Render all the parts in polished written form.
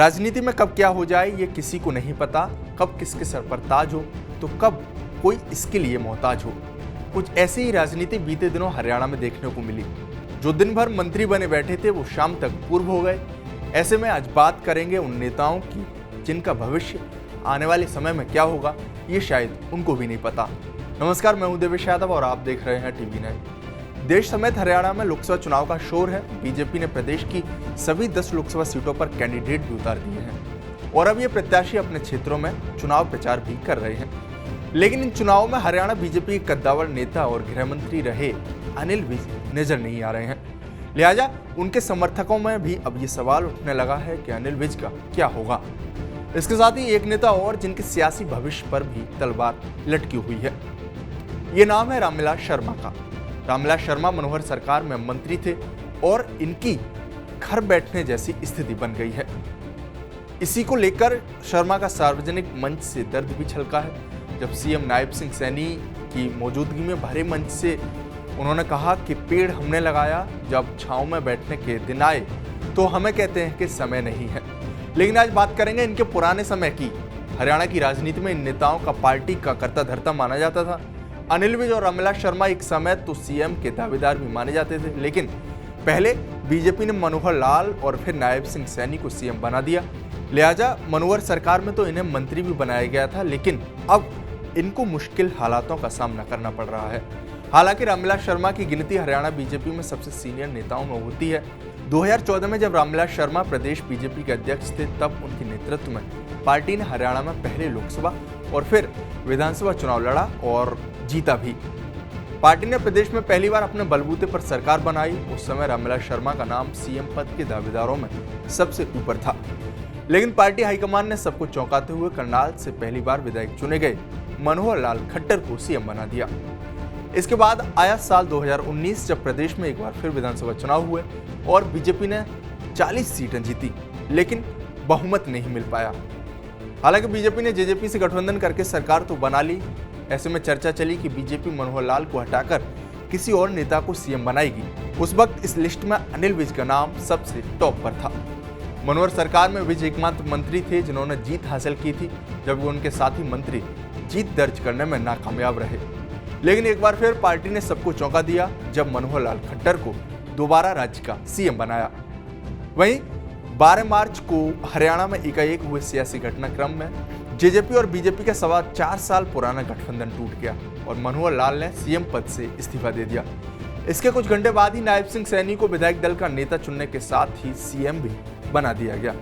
राजनीति में कब क्या हो जाए ये किसी को नहीं पता, कब किसके सर पर ताज हो तो कब कोई इसके लिए मोहताज हो। कुछ ऐसी ही राजनीति बीते दिनों हरियाणा में देखने को मिली। जो दिन भर मंत्री बने बैठे थे वो शाम तक पूर्व हो गए। ऐसे में आज बात करेंगे उन नेताओं की जिनका भविष्य आने वाले समय में क्या होगा ये शायद उनको भी नहीं पता। नमस्कार, मैं हूं देवेश यादव और आप देख रहे हैं टीवी 9। देश समेत हरियाणा में लोकसभा चुनाव का शोर है। बीजेपी ने प्रदेश की सभी 10 लोकसभा सीटों पर कैंडिडेट भी उतार दिए हैं और अब ये प्रत्याशी अपने क्षेत्रों में चुनाव प्रचार भी कर रहे हैं। लेकिन इन चुनावों में हरियाणा बीजेपी के कद्दावर नेता और गृह मंत्री रहे अनिल विज नजर नहीं आ रहे हैं। लिहाजा उनके समर्थकों में भी अब ये सवाल उठने लगा है कि अनिल विज का क्या होगा। इसके साथ ही एक नेता और जिनके सियासी भविष्य पर भी तलवार लटकी हुई है, ये नाम है रामविलास शर्मा का। रामविलास शर्मा मनोहर सरकार में मंत्री थे और इनकी घर बैठने जैसी स्थिति बन गई है। इसी को लेकर शर्मा का सार्वजनिक मंच से दर्द भी छलका है। जब सीएम नायब सिंह सैनी की मौजूदगी में भरे मंच से उन्होंने कहा कि पेड़ हमने लगाया, जब छांव में बैठने के दिन आए तो हमें कहते हैं कि समय नहीं है। लेकिन आज बात करेंगे इनके पुराने समय की। हरियाणा की राजनीति में इन नेताओं का पार्टी का कर्ता धर्ता माना जाता था। अनिल विज और रामविलास शर्मा एक समय तो सीएम के दावेदार भी माने जाते थे, लेकिन पहले बीजेपी ने मनोहर लाल और फिर नायब सिंह सैनी को सीएम बना दिया। लिहाजा मनोहर सरकार में तो इन्हें मंत्री भी बनाया गया था, लेकिन अब इनको मुश्किल हालातों का सामना करना पड़ रहा है। हालांकि रामविलास शर्मा की गिनती हरियाणा बीजेपी में सबसे सीनियर नेताओं में होती है। 2014 में जब रामविलास शर्मा प्रदेश बीजेपी के अध्यक्ष थे, तब उनके नेतृत्व में पार्टी ने हरियाणा में पहले लोकसभा और फिर विधानसभा चुनाव लड़ा और जीता भी। पार्टी ने प्रदेश में पहली बार अपने बलबूते पर सरकार बनाई। उस समय रामविलास शर्मा का नाम सीएम पद के दावेदारों में सबसे ऊपर था, लेकिन पार्टी हाईकमान ने सबको चौंकाते हुए करनाल से पहली बार विधायक चुने गए मनोहर लाल खट्टर को सीएम बना दिया। इसके बाद आया साल 2019, जब प्रदेश में एक बार फिर विधानसभा चुनाव हुए और बीजेपी ने 40 सीटें जीती, लेकिन बहुमत नहीं मिल पाया। हालांकि बीजेपी ने जेजेपी से गठबंधन करके सरकार तो बना ली। ऐसे में चर्चा चली कि बीजेपी मनोहर लाल को हटाकर किसी और नेता को सीएम बनाएगी। उस वक्त इस लिस्ट में अनिल विज का नाम सबसे टॉप पर था। मनोहर सरकार में विज एकमात्र मंत्री थे जिन्होंने जीत हासिल की थी, जबकि उनके साथी मंत्री जीत दर्ज करने में नाकामयाब रहे। लेकिन एक बार फिर पार्टी ने सबको चौंका दिया जब मनोहर लाल खट्टर को दोबारा राज्य का सीएम बनाया। वहीं 12 मार्च को हरियाणा में एकाएक हुए सियासी घटनाक्रम में जेजेपी और बीजेपी का 4.25 साल पुराना गठबंधन टूट गया और मनोहर लाल ने सीएम पद से इस्तीफा दे दिया। इसके कुछ घंटे बाद ही नायब सिंह सैनी को विधायक दल का नेता चुनने के साथ ही सीएम भी बना दिया गया।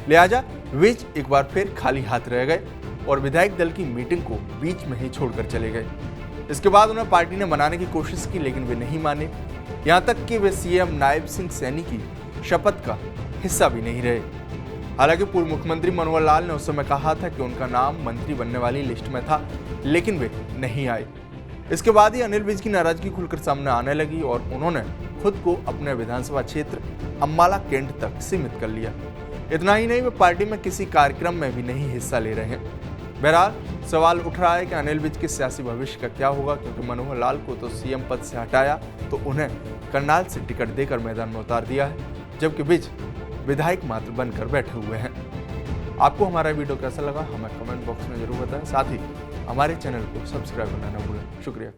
लिहाजा विज एक बार फिर खाली हाथ रह गए और विधायक दल की मीटिंग को बीच में ही छोड़कर चले गए। इसके बाद उन्हें पार्टी ने मनाने की कोशिश की, लेकिन वे नहीं माने। यहाँ तक कि वे सीएम नायब सिंह सैनी की शपथ का हिस्सा भी नहीं रहे। हालांकि पूर्व मुख्यमंत्री मनोहर लाल ने उस समय कहा था कि उनका नाम मंत्री बनने वाली लिस्ट में था, लेकिन वे नहीं आए। इसके बाद ही अनिल विज की नाराजगी खुलकर सामने आने लगी और उन्होंने खुद को अपने विधानसभा क्षेत्र अम्बाला कैंट तक सीमित कर लिया। इतना ही नहीं, वे पार्टी में किसी कार्यक्रम में भी नहीं हिस्सा ले रहे हैं। बहरहाल सवाल उठ रहा है कि अनिल विज के सियासी भविष्य का क्या होगा, क्योंकि मनोहर लाल को तो सीएम पद से हटाया तो उन्हें करनाल से टिकट देकर मैदान में उतार दिया है, जबकि विज विधायक मात्र बनकर बैठे हुए हैं। आपको हमारा वीडियो कैसा लगा हमें कमेंट बॉक्स में जरूर बताएं। साथ ही हमारे चैनल को सब्सक्राइब करना न भूलें। शुक्रिया।